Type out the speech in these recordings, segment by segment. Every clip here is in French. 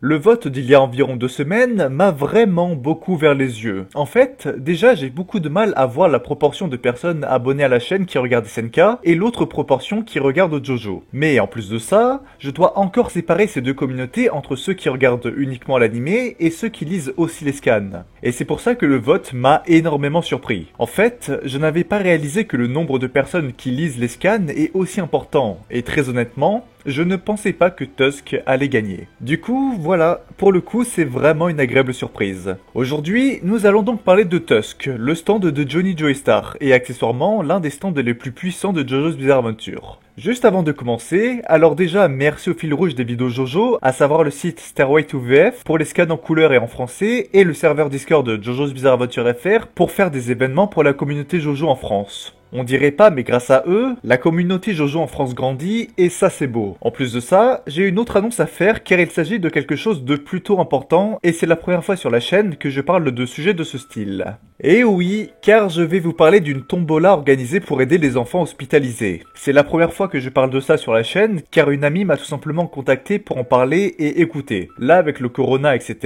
Le vote d'il y a environ 2 semaines m'a vraiment beaucoup ouvert les yeux. En fait, déjà j'ai beaucoup de mal à voir la proportion de personnes abonnées à la chaîne qui regardent SNK et l'autre proportion qui regardent JoJo. Mais en plus de ça, je dois encore séparer ces deux communautés entre ceux qui regardent uniquement l'animé et ceux qui lisent aussi les scans. Et c'est pour ça que le vote m'a énormément surpris. En fait, je n'avais pas réalisé que le nombre de personnes qui lisent les scans est aussi important, et très honnêtement, je ne pensais pas que Tusk allait gagner. Du coup, voilà, pour le coup, c'est vraiment une agréable surprise. Aujourd'hui, nous allons donc parler de Tusk, le stand de Johnny Joestar, et accessoirement l'un des stands les plus puissants de JoJo's Bizarre Adventure. Juste avant de commencer, alors déjà merci au fil rouge des vidéos JoJo, à savoir le site Stairway to VF pour les scans en couleur et en français, et le serveur Discord de JoJo's Bizarre Adventure FR pour faire des événements pour la communauté JoJo en France. On dirait pas, mais grâce à eux, la communauté JoJo en France grandit, et ça c'est beau. En plus de ça, j'ai une autre annonce à faire car il s'agit de quelque chose de plutôt important, et c'est la première fois sur la chaîne que je parle de sujets de ce style. Et oui, car je vais vous parler d'une tombola organisée pour aider les enfants hospitalisés. C'est la première fois que je parle de ça sur la chaîne, car une amie m'a tout simplement contacté pour en parler et écouter. Là, avec le corona, etc.,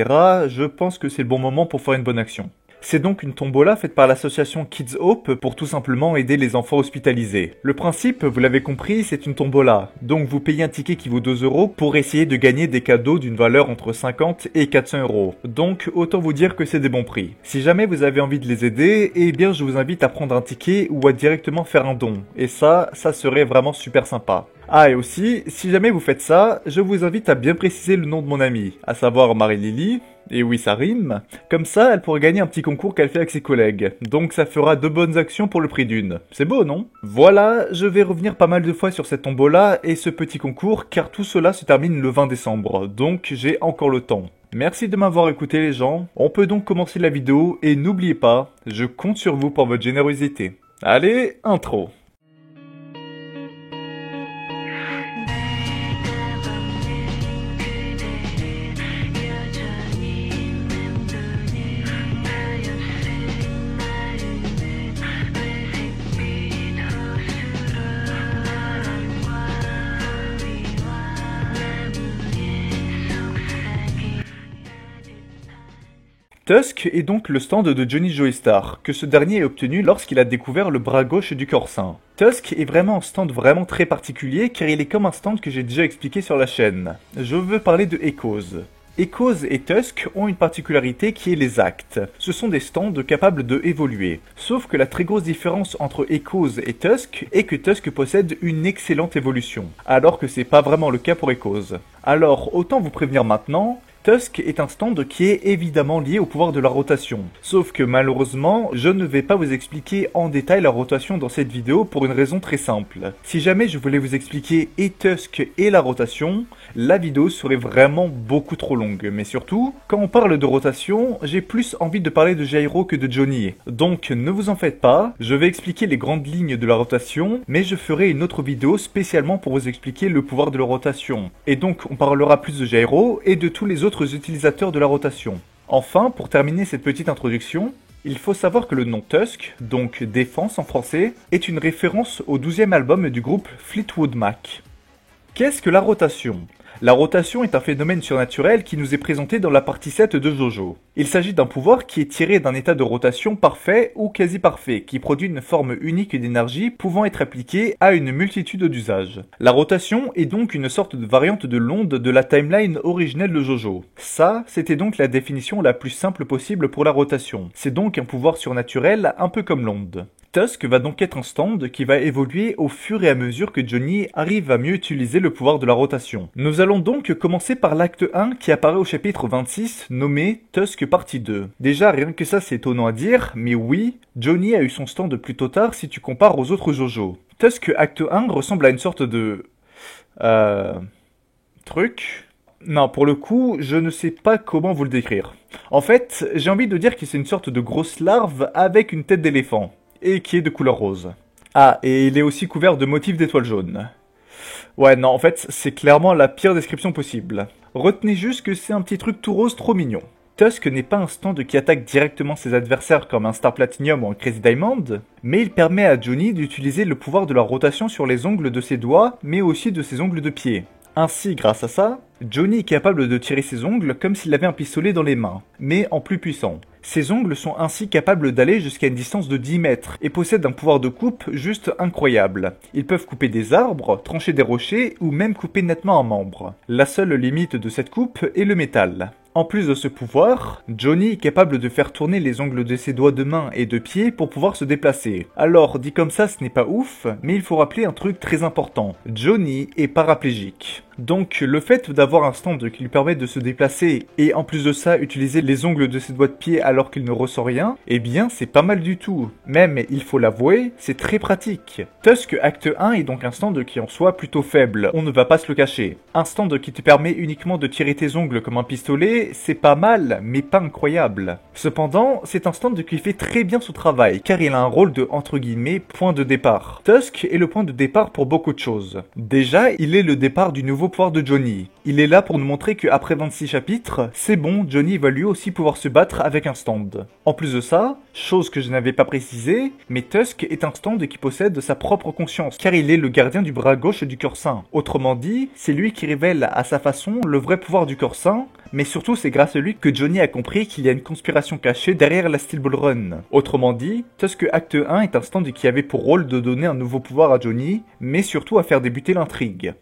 je pense que c'est le bon moment pour faire une bonne action. C'est donc une tombola faite par l'association Kids Hope pour tout simplement aider les enfants hospitalisés. Le principe, vous l'avez compris, c'est une tombola. Donc vous payez un ticket qui vaut 2 € pour essayer de gagner des cadeaux d'une valeur entre 50 et 400 €. Donc autant vous dire que c'est des bons prix. Si jamais vous avez envie de les aider, eh bien je vous invite à prendre un ticket ou à directement faire un don. Et ça serait vraiment super sympa. Ah, et aussi, si jamais vous faites ça, je vous invite à bien préciser le nom de mon amie, à savoir Marie-Lily. Et oui, ça rime. Comme ça, elle pourra gagner un petit concours qu'elle fait avec ses collègues. Donc ça fera 2 bonnes actions pour le prix d'une. C'est beau, non? Voilà, je vais revenir pas mal de fois sur cette tombola et ce petit concours, car tout cela se termine le 20 décembre. Donc j'ai encore le temps. Merci de m'avoir écouté les gens. On peut donc commencer la vidéo et n'oubliez pas, je compte sur vous pour votre générosité. Allez, intro. Tusk est donc le stand de Johnny Joestar, que ce dernier a obtenu lorsqu'il a découvert le bras gauche du corps sain. Tusk est vraiment un stand vraiment très particulier car il est comme un stand que j'ai déjà expliqué sur la chaîne. Je veux parler de Echoes. Echoes et Tusk ont une particularité qui est les actes. Ce sont des stands capables de évoluer. Sauf que la très grosse différence entre Echoes et Tusk est que Tusk possède une excellente évolution, alors que c'est pas vraiment le cas pour Echoes. Alors autant vous prévenir maintenant, Tusk est un stand qui est évidemment lié au pouvoir de la rotation. Sauf que malheureusement, je ne vais pas vous expliquer en détail la rotation dans cette vidéo pour une raison très simple. Si jamais je voulais vous expliquer et Tusk et la rotation, la vidéo serait vraiment beaucoup trop longue. Mais surtout, quand on parle de rotation, j'ai plus envie de parler de Jairo que de Johnny. Donc ne vous en faites pas, je vais expliquer les grandes lignes de la rotation, mais je ferai une autre vidéo spécialement pour vous expliquer le pouvoir de la rotation. Et donc on parlera plus de Jairo et de tous les autres utilisateurs de la rotation. Enfin, pour terminer cette petite introduction, il faut savoir que le nom Tusk, donc défense en français, est une référence au 12e album du groupe Fleetwood Mac. Qu'est-ce que la rotation ? La rotation est un phénomène surnaturel qui nous est présenté dans la partie 7 de JoJo. Il s'agit d'un pouvoir qui est tiré d'un état de rotation parfait ou quasi parfait, qui produit une forme unique d'énergie pouvant être appliquée à une multitude d'usages. La rotation est donc une sorte de variante de l'onde de la timeline originelle de JoJo. Ça, c'était donc la définition la plus simple possible pour la rotation. C'est donc un pouvoir surnaturel un peu comme l'onde. Tusk va donc être un stand qui va évoluer au fur et à mesure que Johnny arrive à mieux utiliser le pouvoir de la rotation. Nous allons donc commencer par l'acte 1 qui apparaît au chapitre 26, nommé Tusk partie 2. Déjà, rien que ça c'est étonnant à dire, mais oui, Johnny a eu son stand plutôt tard si tu compares aux autres JoJo. Tusk acte 1 ressemble à une sorte de... truc... Non, pour le coup, je ne sais pas comment vous le décrire. En fait, j'ai envie de dire que c'est une sorte de grosse larve avec une tête d'éléphant. Et qui est de couleur rose. Ah, et il est aussi couvert de motifs d'étoiles jaunes. Ouais, non, en fait, c'est clairement la pire description possible. Retenez juste que c'est un petit truc tout rose trop mignon. Tusk n'est pas un stand qui attaque directement ses adversaires comme un Star Platinum ou un Crazy Diamond, mais il permet à Johnny d'utiliser le pouvoir de la rotation sur les ongles de ses doigts, mais aussi de ses ongles de pied. Ainsi, grâce à ça, Johnny est capable de tirer ses ongles comme s'il avait un pistolet dans les mains, mais en plus puissant. Ses ongles sont ainsi capables d'aller jusqu'à une distance de 10 mètres et possèdent un pouvoir de coupe juste incroyable. Ils peuvent couper des arbres, trancher des rochers ou même couper nettement un membre. La seule limite de cette coupe est le métal. En plus de ce pouvoir, Johnny est capable de faire tourner les ongles de ses doigts de main et de pied pour pouvoir se déplacer. Alors, dit comme ça, ce n'est pas ouf, mais il faut rappeler un truc très important. Johnny est paraplégique. Donc, le fait d'avoir un stand qui lui permet de se déplacer et en plus de ça, utiliser les ongles de ses doigts de pied alors qu'il ne ressent rien, eh bien, c'est pas mal du tout. Même, il faut l'avouer, c'est très pratique. Tusk Acte 1 est donc un stand qui en soit plutôt faible, on ne va pas se le cacher. Un stand qui te permet uniquement de tirer tes ongles comme un pistolet, c'est pas mal, mais pas incroyable. Cependant, c'est un stand qui fait très bien son travail, car il a un rôle de, entre guillemets, point de départ. Tusk est le point de départ pour beaucoup de choses. Déjà, il est le départ du nouveau pouvoir de Johnny. Il est là pour nous montrer qu'après 26 chapitres, c'est bon, Johnny va lui aussi pouvoir se battre avec un stand. En plus de ça, chose que je n'avais pas précisé, mais Tusk est un stand qui possède sa propre conscience, car il est le gardien du bras gauche du cœur saint. Autrement dit, c'est lui qui révèle à sa façon le vrai pouvoir du cœur saint, mais surtout c'est grâce à lui que Johnny a compris qu'il y a une conspiration cachée derrière la Steel Ball Run. Autrement dit, Tusk Acte 1 est un stand qui avait pour rôle de donner un nouveau pouvoir à Johnny, mais surtout à faire débuter l'intrigue.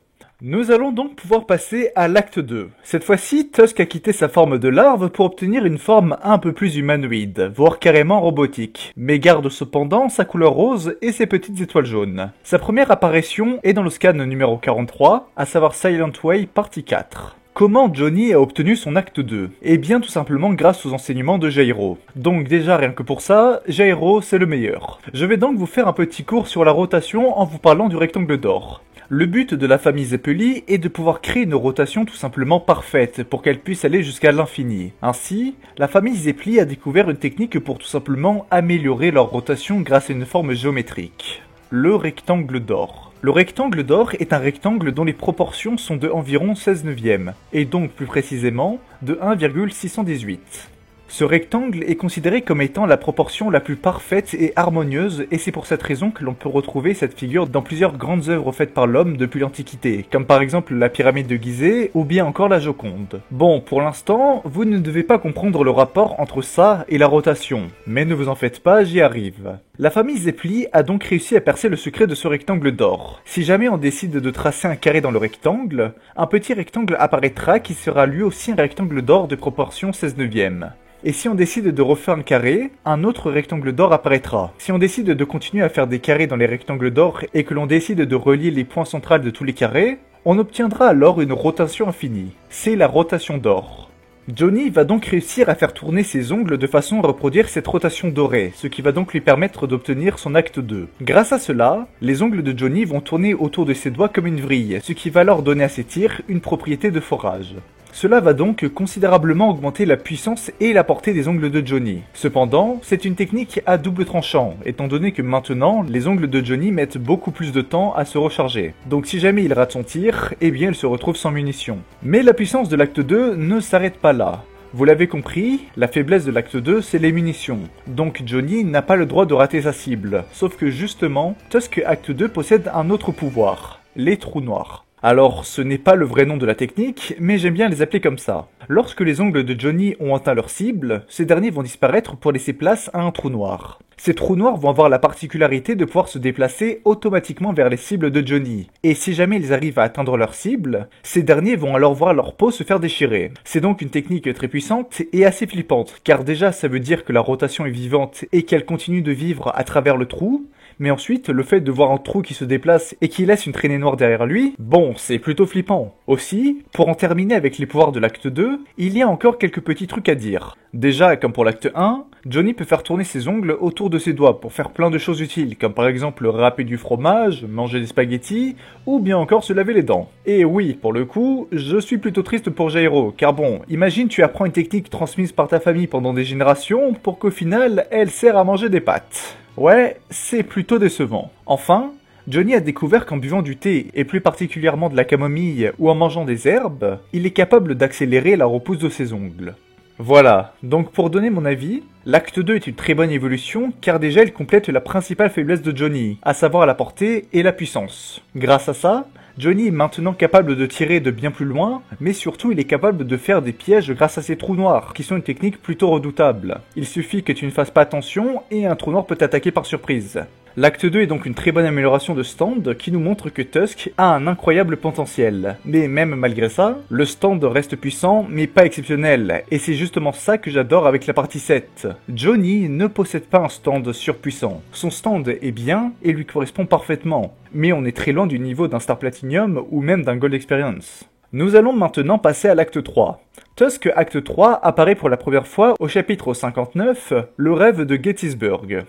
Nous allons donc pouvoir passer à l'acte 2. Cette fois-ci, Tusk a quitté sa forme de larve pour obtenir une forme un peu plus humanoïde, voire carrément robotique, mais garde cependant sa couleur rose et ses petites étoiles jaunes. Sa première apparition est dans le scan numéro 43, à savoir Silent Way partie 4. Comment Johnny a obtenu son acte 2? Eh bien tout simplement grâce aux enseignements de Jairo. Donc déjà rien que pour ça, Jairo c'est le meilleur. Je vais donc vous faire un petit cours sur la rotation en vous parlant du rectangle d'or. Le but de la famille Zeppeli est de pouvoir créer une rotation tout simplement parfaite pour qu'elle puisse aller jusqu'à l'infini. Ainsi, la famille Zeppeli a découvert une technique pour tout simplement améliorer leur rotation grâce à une forme géométrique. Le rectangle d'or. Le rectangle d'or est un rectangle dont les proportions sont de environ 16 neuvièmes, et donc plus précisément de 1,618. Ce rectangle est considéré comme étant la proportion la plus parfaite et harmonieuse, et c'est pour cette raison que l'on peut retrouver cette figure dans plusieurs grandes œuvres faites par l'homme depuis l'Antiquité, comme par exemple la pyramide de Gizeh ou bien encore la Joconde. Bon, pour l'instant, vous ne devez pas comprendre le rapport entre ça et la rotation, mais ne vous en faites pas, j'y arrive. La famille Zeppeli a donc réussi à percer le secret de ce rectangle d'or. Si jamais on décide de tracer un carré dans le rectangle, un petit rectangle apparaîtra qui sera lui aussi un rectangle d'or de proportion 16 neuvième. Et si on décide de refaire un carré, un autre rectangle d'or apparaîtra. Si on décide de continuer à faire des carrés dans les rectangles d'or et que l'on décide de relier les points centraux de tous les carrés, on obtiendra alors une rotation infinie. C'est la rotation d'or. Johnny va donc réussir à faire tourner ses ongles de façon à reproduire cette rotation dorée, ce qui va donc lui permettre d'obtenir son acte 2. Grâce à cela, les ongles de Johnny vont tourner autour de ses doigts comme une vrille, ce qui va leur donner à ses tirs une propriété de forage. Cela va donc considérablement augmenter la puissance et la portée des ongles de Johnny. Cependant, c'est une technique à double tranchant, étant donné que maintenant, les ongles de Johnny mettent beaucoup plus de temps à se recharger. Donc si jamais il rate son tir, eh bien il se retrouve sans munitions. Mais la puissance de l'acte 2 ne s'arrête pas là. Vous l'avez compris, la faiblesse de l'acte 2, c'est les munitions. Donc Johnny n'a pas le droit de rater sa cible. Sauf que justement, Tusk Acte 2 possède un autre pouvoir, les trous noirs. Alors, ce n'est pas le vrai nom de la technique, mais j'aime bien les appeler comme ça. Lorsque les ongles de Johnny ont atteint leur cible, ces derniers vont disparaître pour laisser place à un trou noir. Ces trous noirs vont avoir la particularité de pouvoir se déplacer automatiquement vers les cibles de Johnny. Et si jamais ils arrivent à atteindre leur cible, ces derniers vont alors voir leur peau se faire déchirer. C'est donc une technique très puissante et assez flippante, car déjà ça veut dire que la rotation est vivante et qu'elle continue de vivre à travers le trou, mais ensuite, le fait de voir un trou qui se déplace et qui laisse une traînée noire derrière lui, bon, c'est plutôt flippant. Aussi, pour en terminer avec les pouvoirs de l'acte 2, il y a encore quelques petits trucs à dire. Déjà, comme pour l'acte 1, Johnny peut faire tourner ses ongles autour de ses doigts pour faire plein de choses utiles, comme par exemple râper du fromage, manger des spaghettis, ou bien encore se laver les dents. Et oui, pour le coup, je suis plutôt triste pour Jairo, car bon, imagine tu apprends une technique transmise par ta famille pendant des générations pour qu'au final, elle sert à manger des pâtes. Ouais, c'est plutôt décevant. Enfin, Johnny a découvert qu'en buvant du thé, et plus particulièrement de la camomille ou en mangeant des herbes, il est capable d'accélérer la repousse de ses ongles. Voilà, donc pour donner mon avis, l'acte 2 est une très bonne évolution car déjà il complète la principale faiblesse de Johnny, à savoir la portée et la puissance. Grâce à ça, Johnny est maintenant capable de tirer de bien plus loin, mais surtout il est capable de faire des pièges grâce à ses trous noirs, qui sont une technique plutôt redoutable. Il suffit que tu ne fasses pas attention et un trou noir peut t'attaquer par surprise. L'acte 2 est donc une très bonne amélioration de stand qui nous montre que Tusk a un incroyable potentiel. Mais même malgré ça, le stand reste puissant mais pas exceptionnel, et c'est justement ça que j'adore avec la partie 7. Johnny ne possède pas un stand surpuissant. Son stand est bien et lui correspond parfaitement, mais on est très loin du niveau d'un Star Platinum ou même d'un Gold Experience. Nous allons maintenant passer à l'acte 3. Tusk acte 3 apparaît pour la première fois au chapitre 59, le rêve de Gettysburg.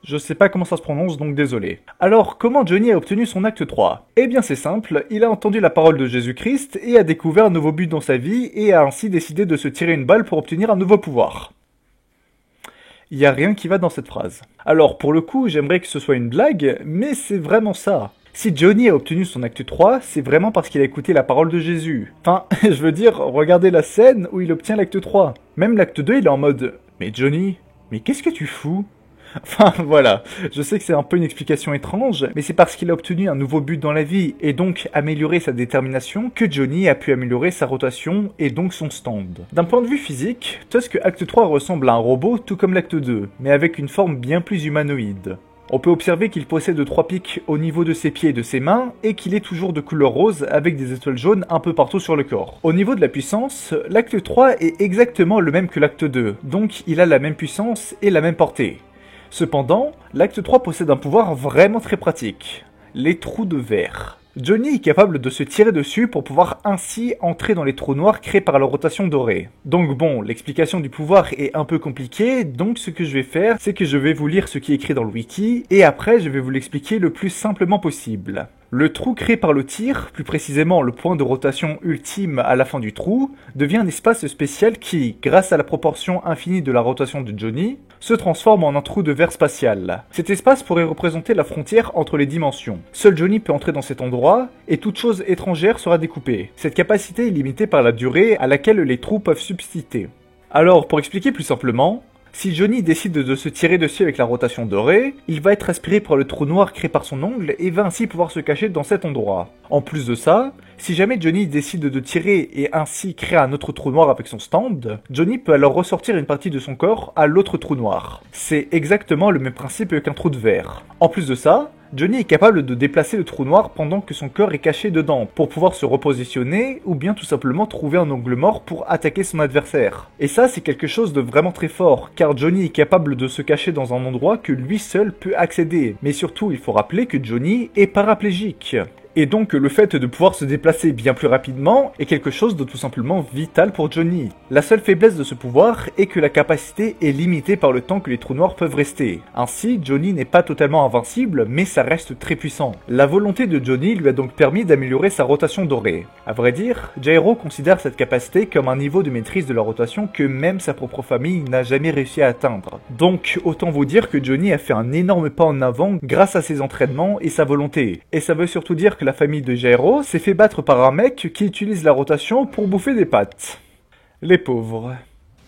Je sais pas comment ça se prononce, donc désolé. Alors, comment Johnny a obtenu son acte 3 ? Eh bien c'est simple, il a entendu la parole de Jésus-Christ et a découvert un nouveau but dans sa vie et a ainsi décidé de se tirer une balle pour obtenir un nouveau pouvoir. Il y a rien qui va dans cette phrase. Alors pour le coup, j'aimerais que ce soit une blague, mais c'est vraiment ça. Si Johnny a obtenu son acte 3, c'est vraiment parce qu'il a écouté la parole de Jésus. Enfin, je veux dire, regardez la scène où il obtient l'acte 3. Même l'acte 2, il est en mode « Mais Johnny, mais qu'est-ce que tu fous ?» Enfin voilà, je sais que c'est un peu une explication étrange, mais c'est parce qu'il a obtenu un nouveau but dans la vie et donc amélioré sa détermination que Johnny a pu améliorer sa rotation et donc son stand. D'un point de vue physique, Tusk Acte 3 ressemble à un robot tout comme l'Acte 2, mais avec une forme bien plus humanoïde. On peut observer qu'il possède 3 pics au niveau de ses pieds et de ses mains, et qu'il est toujours de couleur rose avec des étoiles jaunes un peu partout sur le corps. Au niveau de la puissance, l'acte 3 est exactement le même que l'acte 2, donc il a la même puissance et la même portée. Cependant, l'acte 3 possède un pouvoir vraiment très pratique, les trous de verre. Johnny est capable de se tirer dessus pour pouvoir ainsi entrer dans les trous noirs créés par la rotation dorée. Donc bon, l'explication du pouvoir est un peu compliquée, donc ce que je vais faire, c'est que je vais vous lire ce qui est écrit dans le wiki, et après je vais vous l'expliquer le plus simplement possible. Le trou créé par le tir, plus précisément le point de rotation ultime à la fin du trou, devient un espace spécial qui, grâce à la proportion infinie de la rotation de Johnny, se transforme en un trou de verre spatial. Cet espace pourrait représenter la frontière entre les dimensions. Seul Johnny peut entrer dans cet endroit, et toute chose étrangère sera découpée. Cette capacité est limitée par la durée à laquelle les trous peuvent subsister. Alors, pour expliquer plus simplement, si Johnny décide de se tirer dessus avec la rotation dorée, il va être aspiré par le trou noir créé par son ongle et va ainsi pouvoir se cacher dans cet endroit. En plus de ça, si jamais Johnny décide de tirer et ainsi créer un autre trou noir avec son stand, Johnny peut alors ressortir une partie de son corps à l'autre trou noir. C'est exactement le même principe qu'un trou de verre. En plus de ça, Johnny est capable de déplacer le trou noir pendant que son corps est caché dedans, pour pouvoir se repositionner, ou bien tout simplement trouver un angle mort pour attaquer son adversaire. Et ça, c'est quelque chose de vraiment très fort, car Johnny est capable de se cacher dans un endroit que lui seul peut accéder. Mais surtout, il faut rappeler que Johnny est paraplégique. Et donc le fait de pouvoir se déplacer bien plus rapidement est quelque chose de tout simplement vital pour Johnny. La seule faiblesse de ce pouvoir est que la capacité est limitée par le temps que les trous noirs peuvent rester. Ainsi, Johnny n'est pas totalement invincible, mais ça reste très puissant. La volonté de Johnny lui a donc permis d'améliorer sa rotation dorée. À vrai dire, Jairo considère cette capacité comme un niveau de maîtrise de la rotation que même sa propre famille n'a jamais réussi à atteindre. Donc autant vous dire que Johnny a fait un énorme pas en avant grâce à ses entraînements et sa volonté. Et ça veut surtout dire que la famille de Jairo s'est fait battre par un mec qui utilise la rotation pour bouffer des pâtes. Les pauvres.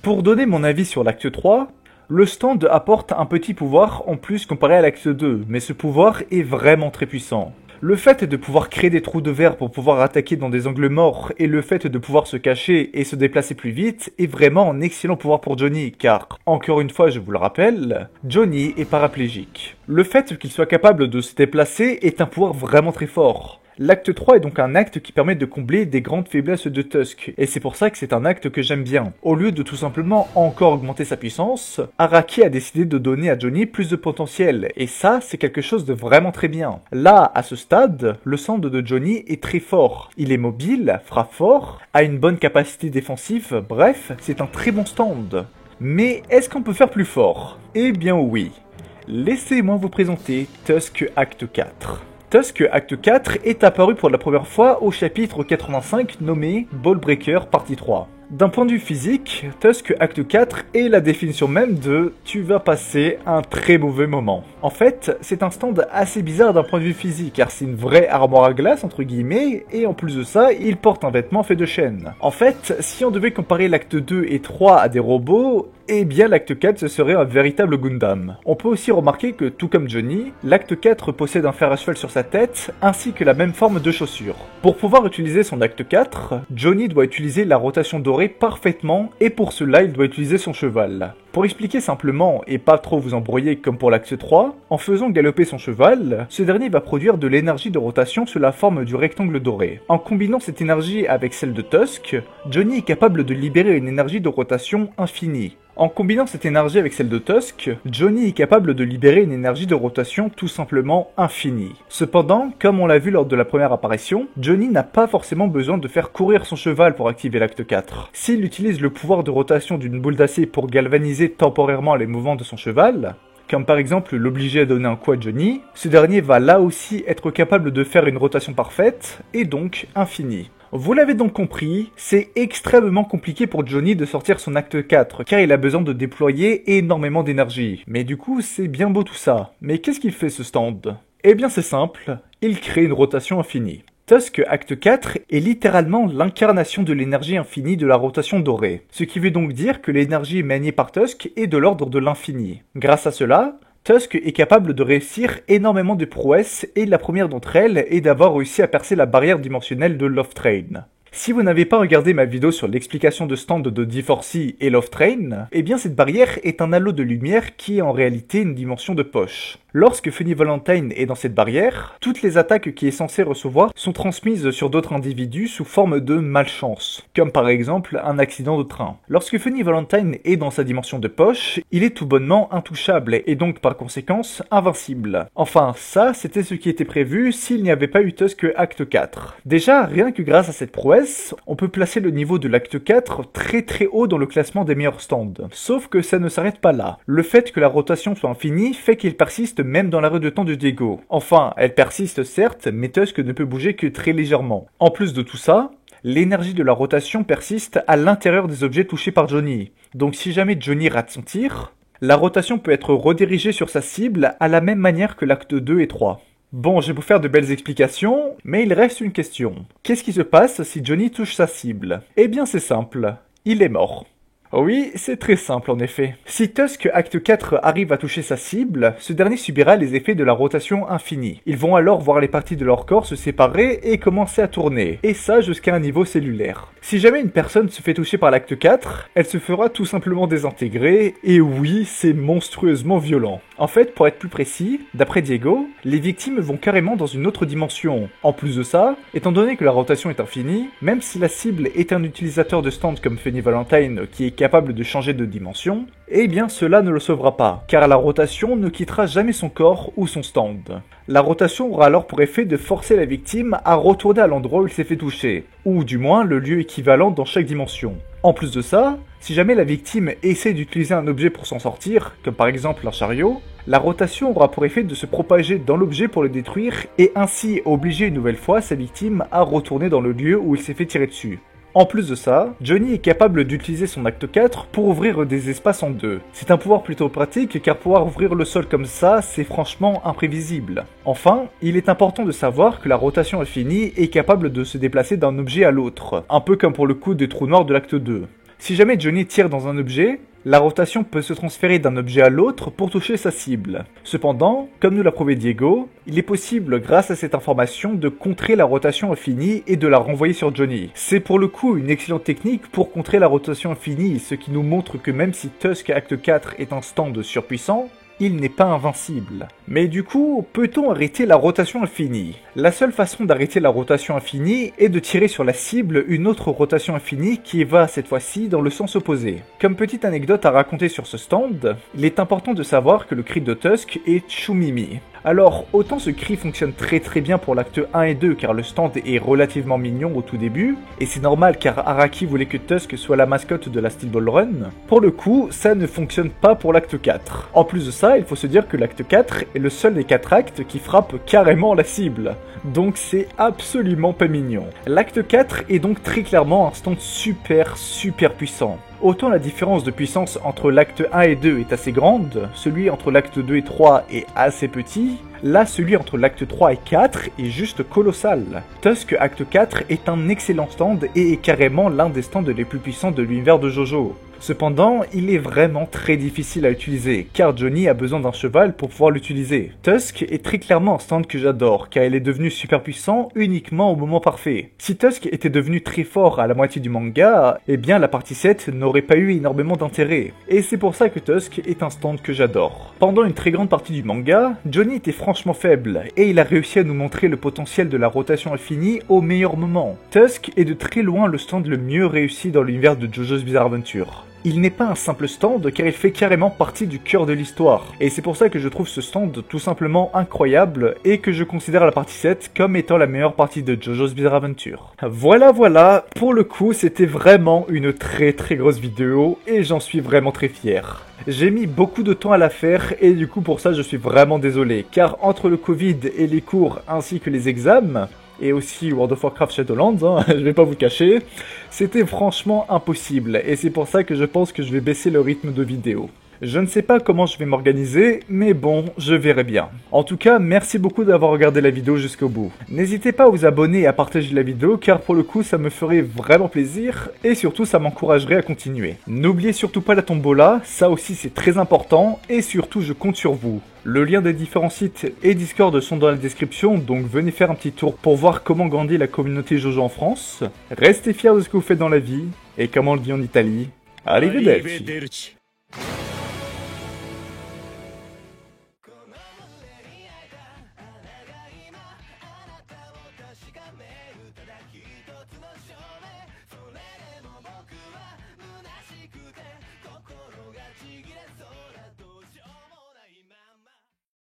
Pour donner mon avis sur l'acte 3, le stand apporte un petit pouvoir en plus comparé à l'acte 2, mais ce pouvoir est vraiment très puissant. Le fait de pouvoir créer des trous de verre pour pouvoir attaquer dans des angles morts et le fait de pouvoir se cacher et se déplacer plus vite est vraiment un excellent pouvoir pour Johnny car, encore une fois je vous le rappelle, Johnny est paraplégique. Le fait qu'il soit capable de se déplacer est un pouvoir vraiment très fort. L'acte 3 est donc un acte qui permet de combler des grandes faiblesses de Tusk, et c'est pour ça que c'est un acte que j'aime bien. Au lieu de tout simplement encore augmenter sa puissance, Araki a décidé de donner à Johnny plus de potentiel, et ça c'est quelque chose de vraiment très bien. Là, à ce stade, le stand de Johnny est très fort. Il est mobile, frappe fort, a une bonne capacité défensive, bref, c'est un très bon stand. Mais est-ce qu'on peut faire plus fort ? Eh bien oui. Laissez-moi vous présenter Tusk Acte 4. Tusk Acte 4 est apparu pour la première fois au chapitre 85 nommé Ballbreaker partie 3. D'un point de vue physique, Tusk Acte 4 est la définition même de « tu vas passer un très mauvais moment ». En fait, c'est un stand assez bizarre d'un point de vue physique, car c'est une vraie armoire à glace entre guillemets, et en plus de ça, il porte un vêtement fait de chaîne. En fait, si on devait comparer l'acte 2 et 3 à des robots, Eh bien l'acte 4 ce serait un véritable Gundam. On peut aussi remarquer que tout comme Johnny, l'acte 4 possède un fer à cheval sur sa tête, ainsi que la même forme de chaussure. Pour pouvoir utiliser son acte 4, Johnny doit utiliser la rotation dorée parfaitement, et pour cela il doit utiliser son cheval. Pour expliquer simplement et pas trop vous embrouiller comme pour l'acte 3, en faisant galoper son cheval, ce dernier va produire de l'énergie de rotation sous la forme du rectangle doré. En combinant cette énergie avec celle de Tusk, Johnny est capable de libérer une énergie de rotation infinie. En combinant cette énergie avec celle de Tusk, Johnny est capable de libérer une énergie de rotation tout simplement infinie. Cependant, comme on l'a vu lors de la première apparition, Johnny n'a pas forcément besoin de faire courir son cheval pour activer l'acte 4. S'il utilise le pouvoir de rotation d'une boule d'acier pour galvaniser temporairement les mouvements de son cheval, comme par exemple l'obliger à donner un coup à Johnny, ce dernier va là aussi être capable de faire une rotation parfaite, et donc infinie. Vous l'avez donc compris, c'est extrêmement compliqué pour Johnny de sortir son acte 4, car il a besoin de déployer énormément d'énergie. Mais du coup, c'est bien beau tout ça. Mais qu'est-ce qu'il fait ce stand? Eh bien c'est simple, il crée une rotation infinie. Tusk Acte 4 est littéralement l'incarnation de l'énergie infinie de la rotation dorée, ce qui veut donc dire que l'énergie maniée par Tusk est de l'ordre de l'infini. Grâce à cela, Tusk est capable de réussir énormément de prouesses et la première d'entre elles est d'avoir réussi à percer la barrière dimensionnelle de Love Train. Si vous n'avez pas regardé ma vidéo sur l'explication de stand de D4C et Love Train, eh bien cette barrière est un halo de lumière qui est en réalité une dimension de poche. Lorsque Funny Valentine est dans cette barrière, toutes les attaques qu'il est censé recevoir sont transmises sur d'autres individus sous forme de malchance, comme par exemple un accident de train. Lorsque Funny Valentine est dans sa dimension de poche, il est tout bonnement intouchable et donc par conséquence invincible. Enfin, ça c'était ce qui était prévu s'il n'y avait pas eu Tusk Acte 4. Déjà, rien que grâce à cette prouesse, on peut placer le niveau de l'acte 4 très haut dans le classement des meilleurs stands. Sauf que ça ne s'arrête pas là. Le fait que la rotation soit infinie fait qu'il persiste même dans l'arrêt de temps de Diego. Enfin, elle persiste certes, mais Tusk ne peut bouger que très légèrement. En plus de tout ça, l'énergie de la rotation persiste à l'intérieur des objets touchés par Johnny. Donc si jamais Johnny rate son tir, la rotation peut être redirigée sur sa cible à la même manière que l'acte 2 et 3. Bon, je vais vous faire de belles explications, mais il reste une question. Qu'est-ce qui se passe si Johnny touche sa cible? Eh bien c'est simple, il est mort. Oui, c'est très simple en effet. Si Tusk Acte 4 arrive à toucher sa cible, ce dernier subira les effets de la rotation infinie. Ils vont alors voir les parties de leur corps se séparer et commencer à tourner, et ça jusqu'à un niveau cellulaire. Si jamais une personne se fait toucher par l'acte 4, elle se fera tout simplement désintégrer, et oui, c'est monstrueusement violent. En fait, pour être plus précis, d'après Diego, les victimes vont carrément dans une autre dimension. En plus de ça, étant donné que la rotation est infinie, même si la cible est un utilisateur de stand comme Funny Valentine qui est capable de changer de dimension, eh bien cela ne le sauvera pas, car la rotation ne quittera jamais son corps ou son stand. La rotation aura alors pour effet de forcer la victime à retourner à l'endroit où il s'est fait toucher, ou du moins le lieu équivalent dans chaque dimension. En plus de ça, si jamais la victime essaie d'utiliser un objet pour s'en sortir, comme par exemple un chariot, la rotation aura pour effet de se propager dans l'objet pour le détruire et ainsi obliger une nouvelle fois sa victime à retourner dans le lieu où il s'est fait tirer dessus. En plus de ça, Johnny est capable d'utiliser son acte 4 pour ouvrir des espaces en deux. C'est un pouvoir plutôt pratique car pouvoir ouvrir le sol comme ça, c'est franchement imprévisible. Enfin, il est important de savoir que la rotation infinie est capable de se déplacer d'un objet à l'autre, un peu comme pour le coup des trous noirs de l'acte 2. Si jamais Johnny tire dans un objet, la rotation peut se transférer d'un objet à l'autre pour toucher sa cible. Cependant, comme nous l'a prouvé Diego, il est possible grâce à cette information de contrer la rotation infinie et de la renvoyer sur Johnny. C'est pour le coup une excellente technique pour contrer la rotation infinie, ce qui nous montre que même si Tusk Acte 4 est un stand surpuissant, il n'est pas invincible. Mais du coup, peut-on arrêter la rotation infinie? La seule façon d'arrêter la rotation infinie est de tirer sur la cible une autre rotation infinie qui va cette fois-ci dans le sens opposé. Comme petite anecdote à raconter sur ce stand, il est important de savoir que le cri de Tusk est Chumimi. Alors, autant ce cri fonctionne très bien pour l'acte 1 et 2 car le stand est relativement mignon au tout début, et c'est normal car Araki voulait que Tusk soit la mascotte de la Steel Ball Run, pour le coup, ça ne fonctionne pas pour l'acte 4. En plus de ça, il faut se dire que l'acte 4 est le seul des 4 actes qui frappe carrément la cible, donc c'est absolument pas mignon. L'acte 4 est donc très clairement un stand super puissant. Autant la différence de puissance entre l'acte 1 et 2 est assez grande, celui entre l'acte 2 et 3 est assez petit, Là, celui entre l'acte 3 et 4 est juste colossal. Tusk Acte 4 est un excellent stand et est carrément l'un des stands les plus puissants de l'univers de JoJo. Cependant, il est vraiment très difficile à utiliser, car Johnny a besoin d'un cheval pour pouvoir l'utiliser. Tusk est très clairement un stand que j'adore, car il est devenu super puissant uniquement au moment parfait. Si Tusk était devenu très fort à la moitié du manga, eh bien la partie 7 n'aurait pas eu énormément d'intérêt. Et c'est pour ça que Tusk est un stand que j'adore. Pendant une très grande partie du manga, Johnny était franchement faible, et il a réussi à nous montrer le potentiel de la rotation infinie au meilleur moment. Tusk est de très loin le stand le mieux réussi dans l'univers de JoJo's Bizarre Adventure. Il n'est pas un simple stand car il fait carrément partie du cœur de l'histoire. Et c'est pour ça que je trouve ce stand tout simplement incroyable et que je considère la partie 7 comme étant la meilleure partie de JoJo's Bizarre Adventure. Voilà, pour le coup c'était vraiment une très grosse vidéo et j'en suis vraiment très fier. J'ai mis beaucoup de temps à la faire et du coup pour ça je suis vraiment désolé car entre le Covid et les cours ainsi que les examens, et aussi World of Warcraft Shadowlands, je vais pas vous le cacher, c'était franchement impossible, et c'est pour ça que je pense que je vais baisser le rythme de vidéo. Je ne sais pas comment je vais m'organiser, mais bon, je verrai bien. En tout cas, merci beaucoup d'avoir regardé la vidéo jusqu'au bout. N'hésitez pas à vous abonner et à partager la vidéo, car pour le coup, ça me ferait vraiment plaisir, et surtout, ça m'encouragerait à continuer. N'oubliez surtout pas la tombola, ça aussi c'est très important, et surtout, je compte sur vous. Le lien des différents sites et Discord sont dans la description, donc venez faire un petit tour pour voir comment grandit la communauté JoJo en France. Restez fiers de ce que vous faites dans la vie, et comme on le dit en Italie, arrivederci.